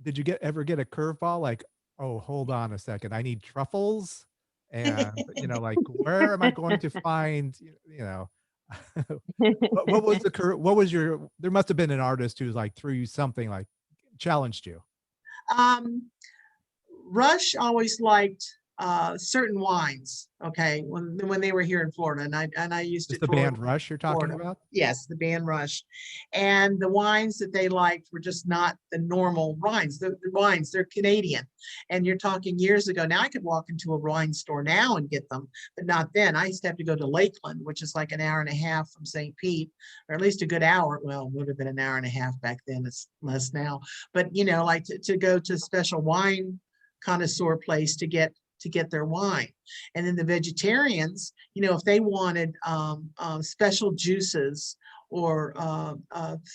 did you ever get a curveball like, oh, hold on a second, I need truffles, and like, where am I going to find, what was what was your? There must have been an artist who's like threw you something like challenged you. Um, Rush always liked certain wines. Okay, when they were here in Florida, and I used Is to the tour band Rush you're talking Florida. about? Yes, the band Rush, and the wines that they liked were just not the normal wines. The wines, they're Canadian, and you're talking years ago. Now I could walk into a wine store now and get them, but not then. I used to have to go to Lakeland, which is like an hour and a half from St. Pete, or at least a good hour. Well, it would have been an hour and a half back then. It's less now, but like to go to a special wine connoisseur place to get their wine. And then the vegetarians, if they wanted special juices or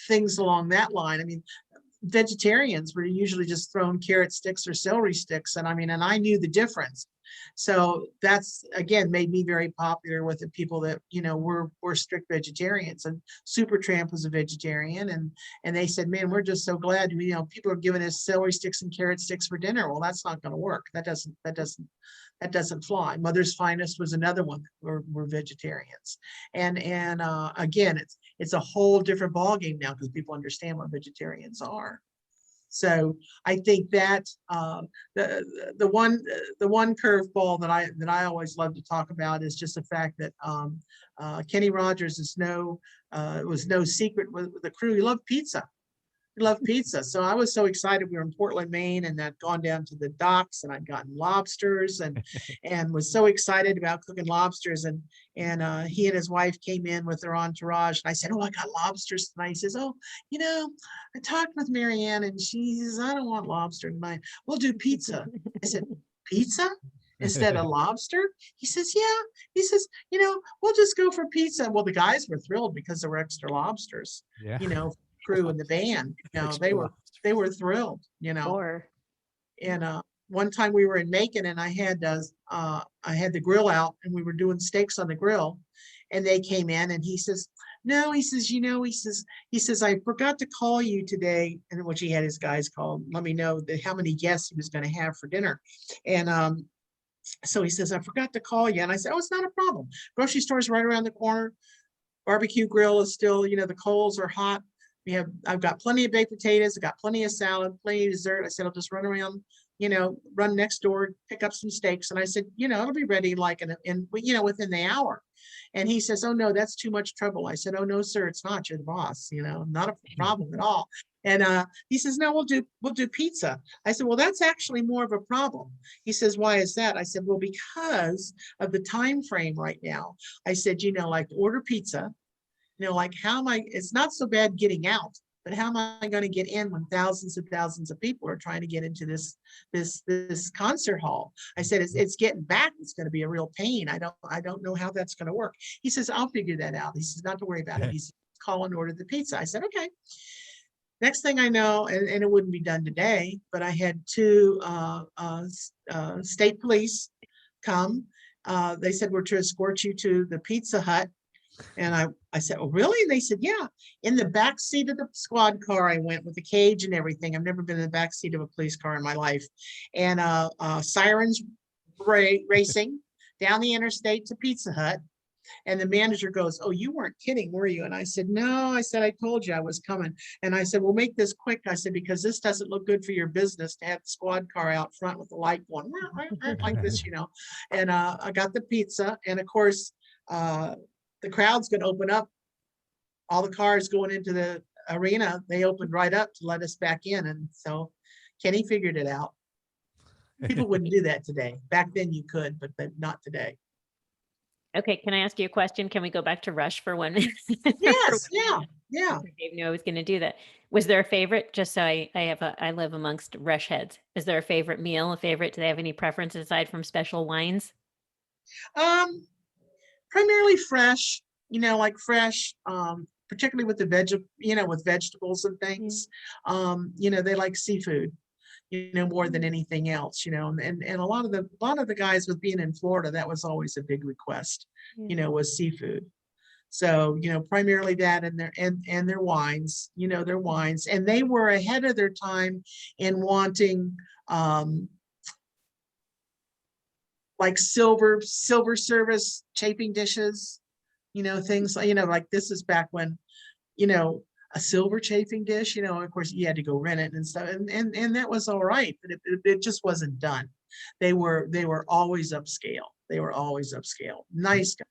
things along that line, I mean, vegetarians were usually just thrown carrot sticks or celery sticks. And I mean, and I knew the difference. So that's again made me very popular with the people that were strict vegetarians. And Supertramp was a vegetarian, and they said, "Man, we're just so glad people are giving us celery sticks and carrot sticks for dinner." Well, that's not going to work. That doesn't fly. Mother's Finest was another one that were vegetarians, and again, it's a whole different ballgame now because people understand what vegetarians are. So I think that the one curveball that I always love to talk about is just the fact that Kenny Rogers was no secret with the crew. He loved pizza. Love pizza. So I was so excited. We were in Portland, Maine, and I'd gone down to the docks and I'd gotten lobsters and was so excited about cooking lobsters. And he and his wife came in with their entourage. And I said, "Oh, I got lobsters tonight." He says, "Oh, I talked with Marianne and she says, I don't want lobster tonight. We'll do pizza." I said, "Pizza? Instead of lobster?" He says, "Yeah." He says, "We'll just go for pizza." Well, the guys were thrilled because there were extra lobsters, Yeah. crew in the band. They Extra were they lobsters. were thrilled. Or And one time we were in Macon and I had the grill out and we were doing steaks on the grill, and they came in and he says, "No," he says, "I forgot to call you today," and which he had his guys call, let me know how many guests he was going to have for dinner. And so he says, "I forgot to call you." And I said, "Oh, it's not a problem. Grocery store's right around the corner. Barbecue grill is still, the coals are hot. I've got plenty of baked potatoes. I've got plenty of salad, plenty of dessert." I said, "I'll just run around, run next door, pick up some steaks." And I said, "It'll be ready like within the hour." And he says, "Oh no, that's too much trouble." I said, "Oh no, sir, it's not. You're the boss, not a problem at all." And he says, "No, we'll do pizza." I said, "Well, that's actually more of a problem." He says, "Why is that?" I said, "Well, because of the time frame right now." I said, like order pizza, like how am I, it's not so bad getting out, but how am I going to get in when thousands and thousands of people are trying to get into this concert hall? I said, it's getting back. It's going to be a real pain. I don't know how that's going to work. He says, "I'll figure that out." He says, "Not to worry about it." He says, "Call and order the pizza." I said, "Okay." Next thing I know, and it wouldn't be done today, but I had two state police come. They said, "We're to escort you to the Pizza Hut." And I said, "Oh, really?" And they said, "Yeah." In the back seat of the squad car, I went with the cage and everything. I've never been in the back seat of a police car in my life. And sirens racing down the interstate to Pizza Hut. And the manager goes, "Oh, you weren't kidding, were you?" And I said, "No." I said, "I told you I was coming." And I said, "We'll make this quick." I said, "Because this doesn't look good for your business to have the squad car out front with the light going like this. And I got the pizza. And of course, the crowd's going to open up. All the cars going into the arena, they opened right up to let us back in. And so Kenny figured it out. People wouldn't do that today. Back then you could, but not today. okay, can I ask you a question? Can we go back to Rush for 1 minute? Yes, yeah, yeah. Dave knew I was going to do that. Was there a favorite? Just so I live amongst Rush heads. Is there a favorite meal? A favorite? Do they have any preferences aside from special wines? Um, Primarily fresh, like fresh, particularly with the with vegetables and things. They like seafood, more than anything else, and a lot of the guys with being in Florida, that was always a big request, Yeah. was seafood. So, primarily that and their wines, their wines. And they were ahead of their time in wanting like silver service chafing dishes, things like, like this is back when, a silver chafing dish, of course you had to go rent it and stuff. And that was all right, but it just wasn't done. They were always upscale. They were always upscale. Nice guys.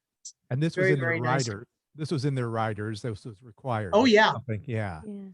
And this was Very, in their very nice. rider. This was in their riders. This was required. Oh, This was yeah. something, yeah. Yeah.